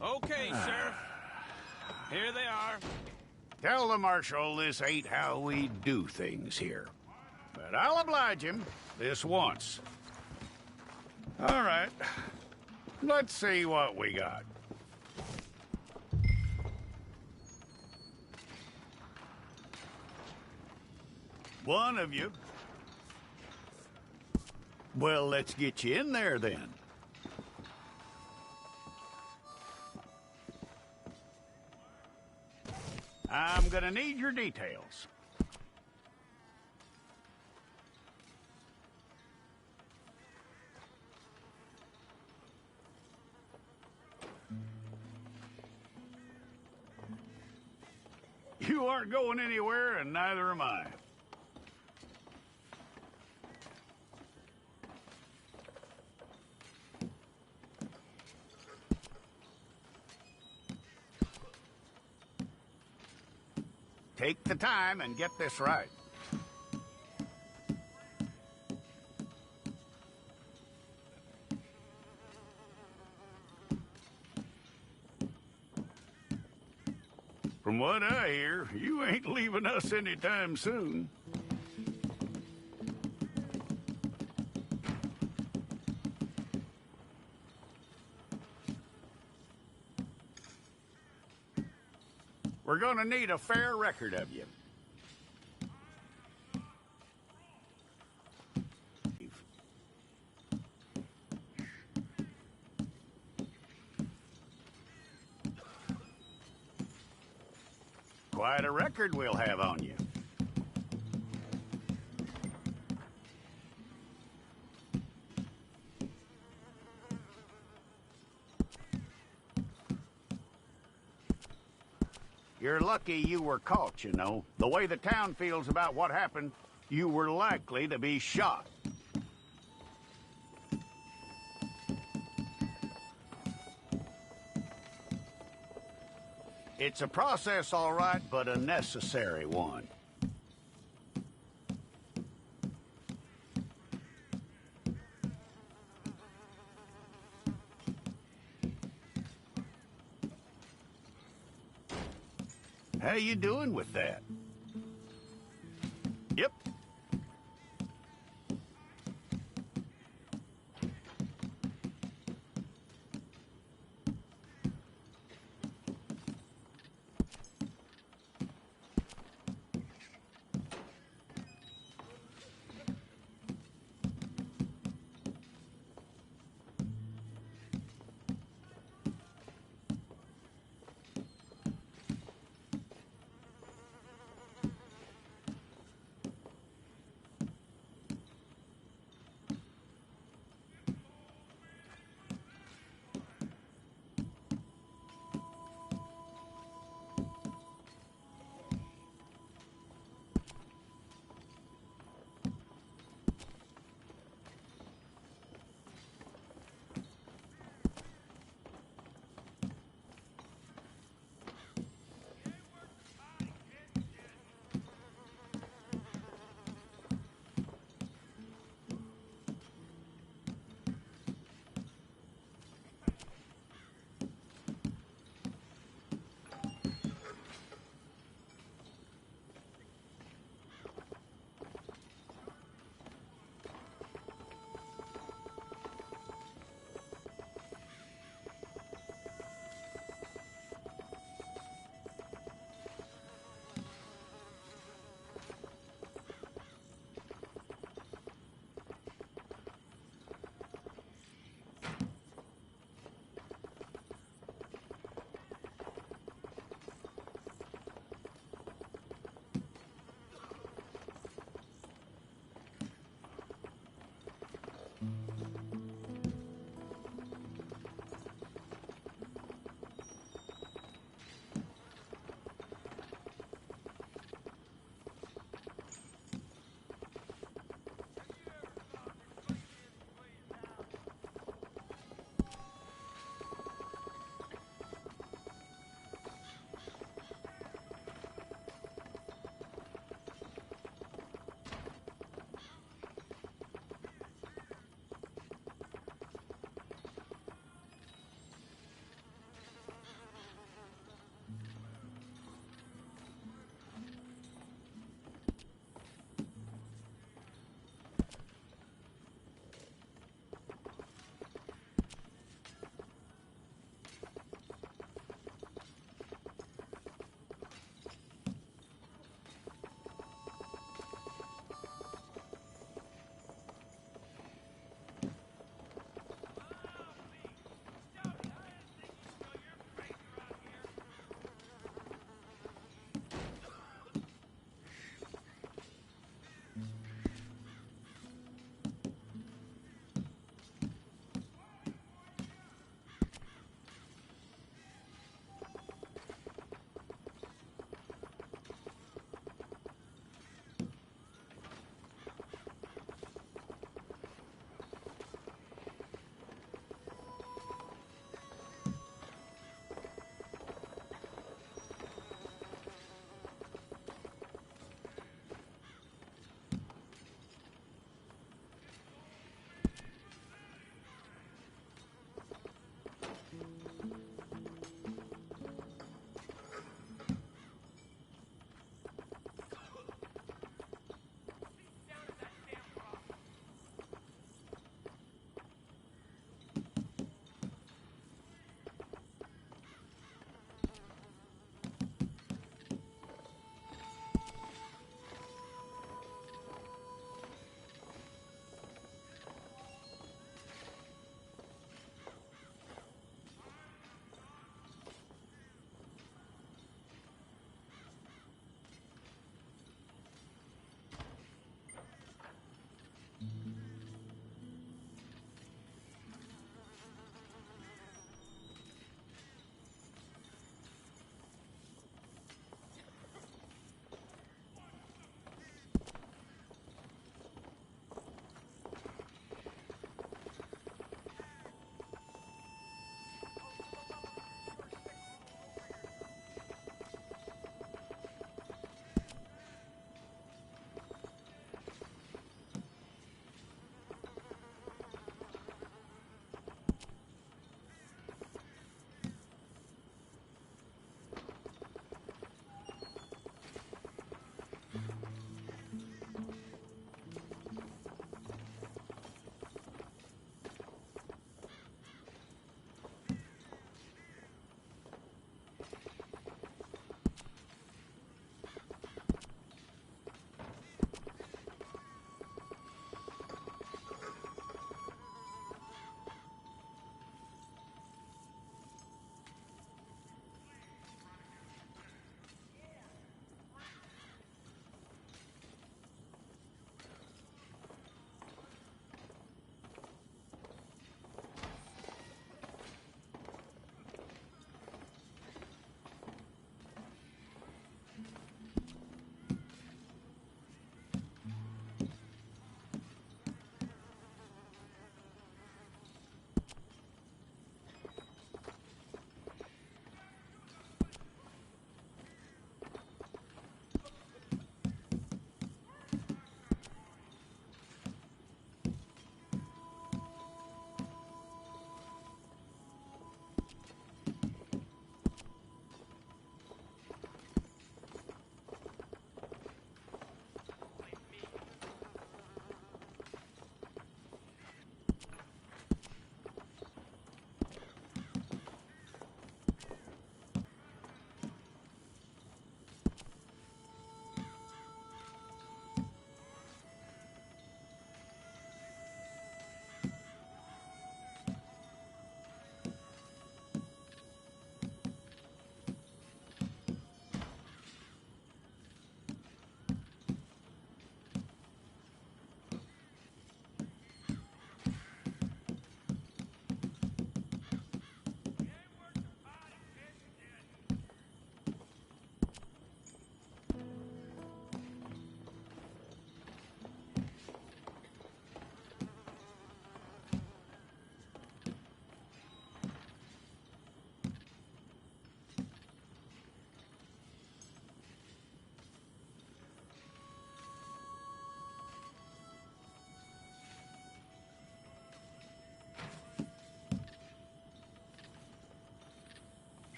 Okay, Sheriff. Here they are. Tell the Marshal this ain't how we do things here. But I'll oblige him this once. All right. Let's see what we got. One of you. Well, let's get you in there then. I'm gonna need your details. You aren't going anywhere, and neither am I. Take the time and get this right. From what I hear, you ain't leaving us anytime soon. We're gonna need a fair record of you. Quite a record we'll have on you. You're lucky you were caught, you know. The way the town feels about what happened, you were likely to be shot. It's a process, all right, but a necessary one. How you doing with that? Yep.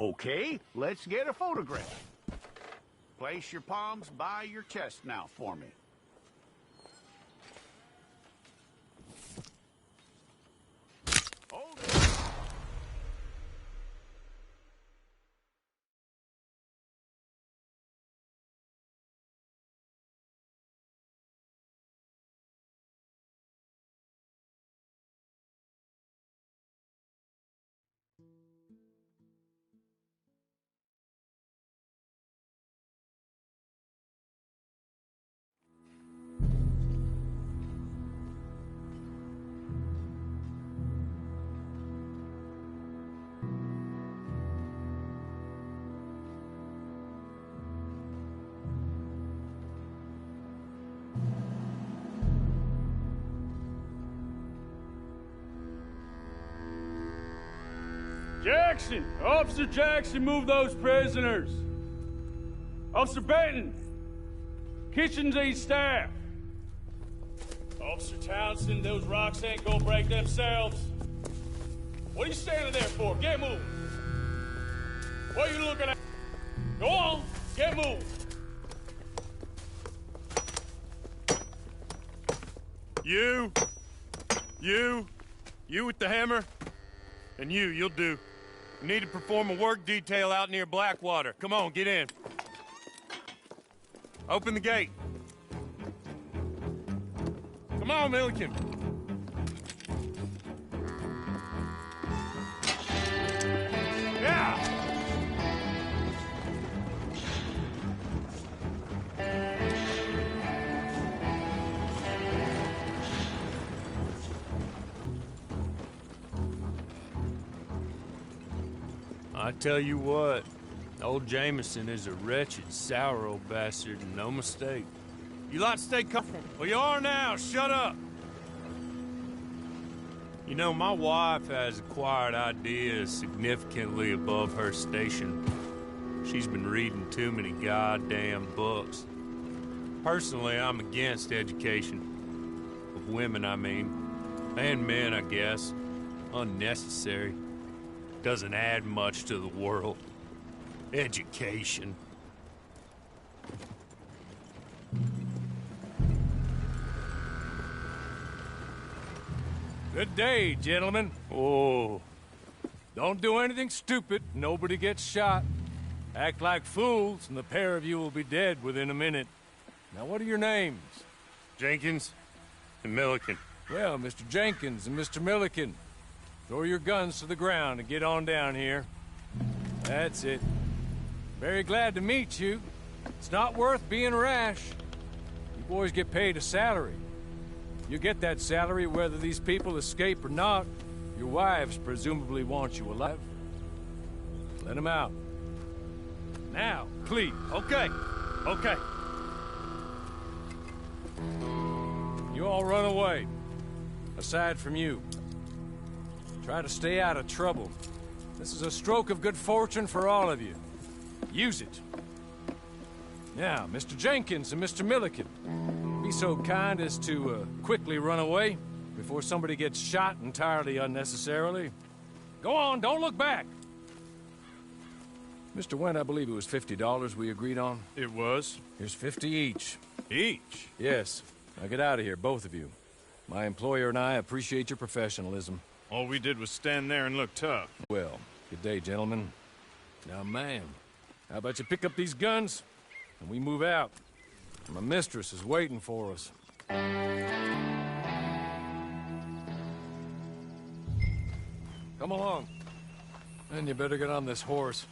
Okay, let's get a photograph. Place your palms by your chest now for me. Hold it. Jackson! Officer Jackson, move those prisoners! Officer Benton! Kitchens aid staff! Officer Townsend, those rocks ain't gonna break themselves. What are you standing there for? Get moving! What are you looking at? Go on, get moving! You with the hammer, and you'll do. We need to perform a work detail out near Blackwater. Come on, get in. Open the gate. Come on, Milliken. Yeah! I tell you what, old Jameson is a wretched, sour old bastard, and no mistake. You lot stay comfortable. Well, you are now. Shut up. You know, my wife has acquired ideas significantly above her station. She's been reading too many goddamn books. Personally, I'm against education. Of women, I mean. And men, I guess. Unnecessary. Doesn't add much to the world. Education. Good day, gentlemen. Oh. Don't do anything stupid. Nobody gets shot. Act like fools, and the pair of you will be dead within a minute. Now, what are your names? Jenkins and Milliken. Well, Mr. Jenkins and Mr. Milliken, throw your guns to the ground and get on down here. That's it. Very glad to meet you. It's not worth being rash. You boys get paid a salary. You get that salary whether these people escape or not. Your wives presumably want you alive. Let them out. Now, please. Okay. Okay. You all run away. Aside from you. Try to stay out of trouble. This is a stroke of good fortune for all of you. Use it. Now, Mr. Jenkins and Mr. Milliken, be so kind as to quickly run away before somebody gets shot entirely unnecessarily. Go on, don't look back. Mr. Wendt, I believe it was $50 we agreed on. It was. Here's 50 each. Each? Yes. Now get out of here, both of you. My employer and I appreciate your professionalism. All we did was stand there and look tough. Well, good day, gentlemen. Now, ma'am, how about you pick up these guns, and we move out? My mistress is waiting for us. Come along. And you better get on this horse.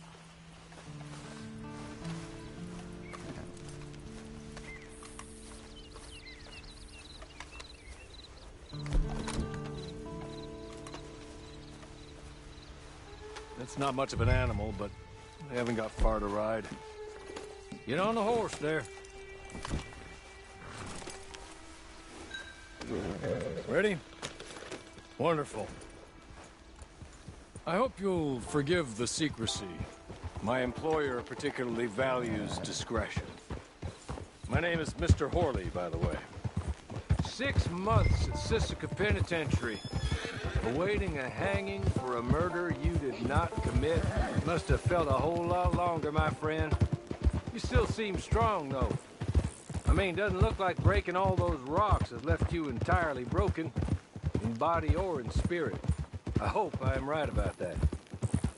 It's not much of an animal, but they haven't got far to ride. Get on the horse there. Ready? Wonderful. I hope you'll forgive the secrecy. My employer particularly values discretion. My name is Mr. Horley, by the way. 6 months at Sisika Penitentiary. Awaiting a hanging for a murder you did not commit must have felt a whole lot longer, my friend. You still seem strong, though. I mean, doesn't look like breaking all those rocks has left you entirely broken, in body or in spirit. I hope I am right about that.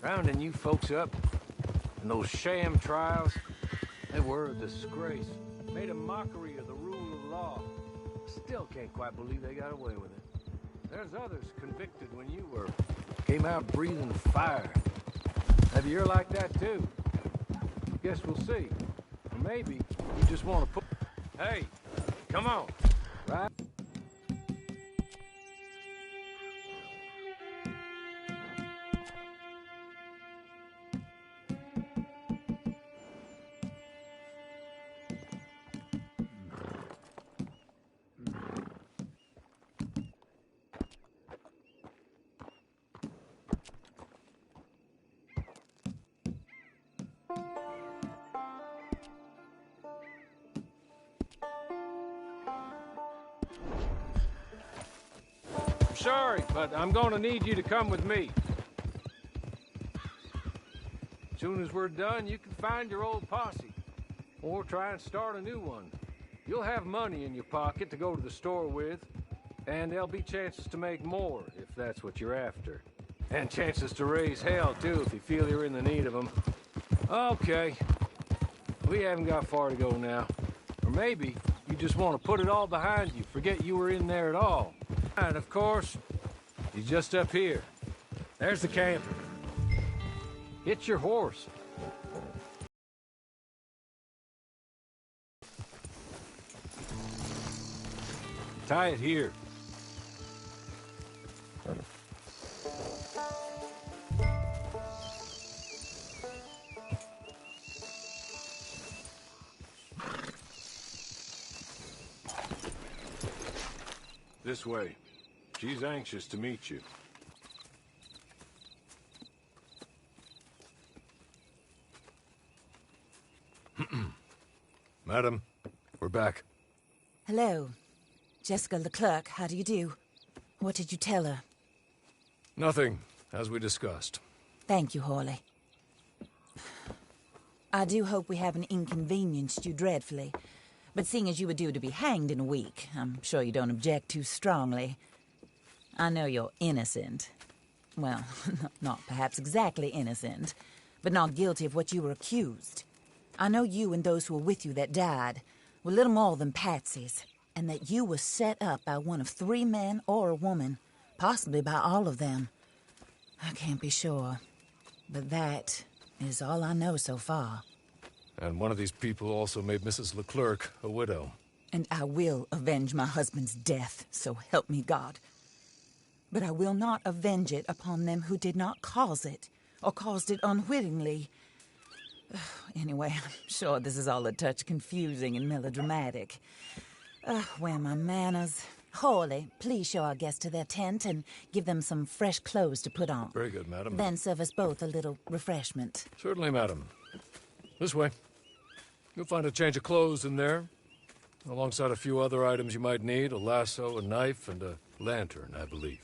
Rounding you folks up, and those sham trials, they were a disgrace. Made a mockery of the rule of law. Still can't quite believe they got away with it. There's others convicted when you were. Came out breathing fire. Maybe you're like that too. Guess we'll see. Or maybe you just want to put... Hey, come on. Right? Sorry, but I'm gonna need you to come with me. As soon as we're done, you can find your old posse. Or try and start a new one. You'll have money in your pocket to go to the store with. And there'll be chances to make more, if that's what you're after. And chances to raise hell, too, if you feel you're in the need of them. Okay. We haven't got far to go now. Or maybe you just want to put it all behind you, forget you were in there at all. And of course, he's just up here. There's the camper. Get your horse. Tie it here. This way. She's anxious to meet you. Madam, we're back. Hello. Jessica Leclerc, how do you do? What did you tell her? Nothing, as we discussed. Thank you, Hawley. I do hope we haven't inconvenienced you dreadfully. But seeing as you were due to be hanged in a week, I'm sure you don't object too strongly. I know you're innocent. Well, not perhaps exactly innocent, but not guilty of what you were accused. I know you and those who were with you that died were little more than patsies, and that you were set up by one of 3 men or a woman, possibly by all of them. I can't be sure, but that is all I know so far. And one of these people also made Mrs. Leclerc a widow. And I will avenge my husband's death, so help me God. But I will not avenge it upon them who did not cause it, or caused it unwittingly. Anyway, I'm sure this is all a touch confusing and melodramatic. Where are my manners? Hawley, please show our guests to their tent and give them some fresh clothes to put on. Very good, madam. Then serve us both a little refreshment. Certainly, madam. This way. You'll find a change of clothes in there, alongside a few other items you might need, a lasso, a knife, and a lantern, I believe.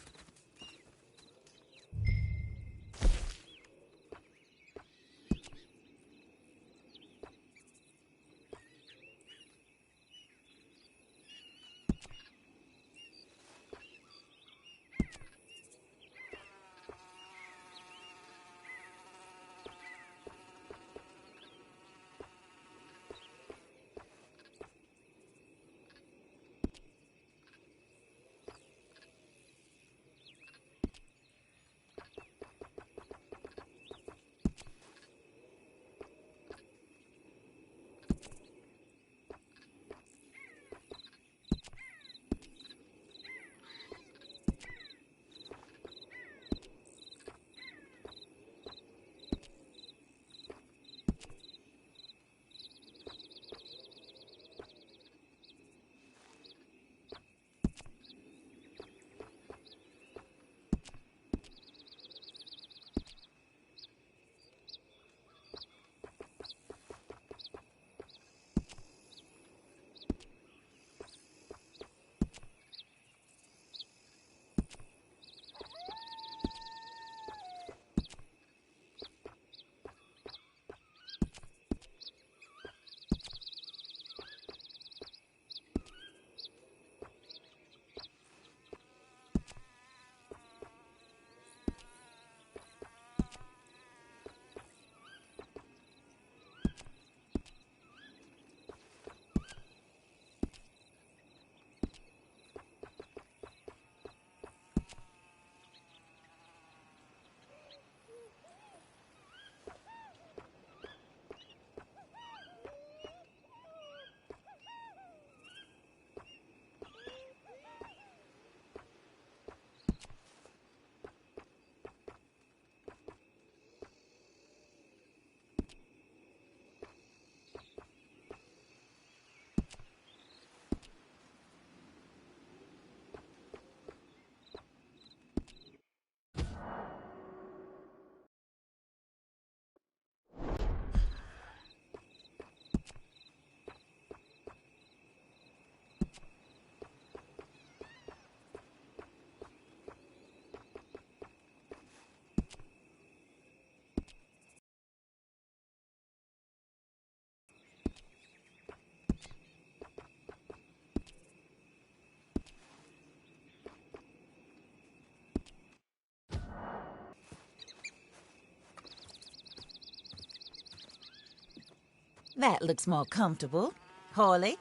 That looks more comfortable. Hawley,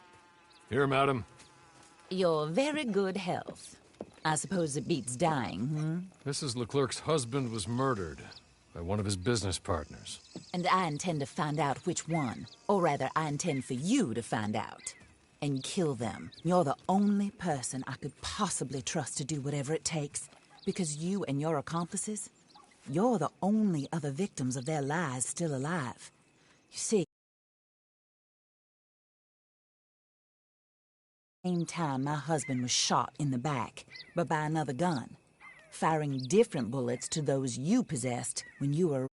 Here, madam. your very good health. I suppose it beats dying, Mrs. Leclerc's husband was murdered by one of his business partners. And I intend to find out which one. Or rather, I intend for you to find out. And kill them. You're the only person I could possibly trust to do whatever it takes. Because you and your accomplices, you're the only other victims of their lies still alive. You see, same time my husband was shot in the back, but by another gun, firing different bullets to those you possessed when you were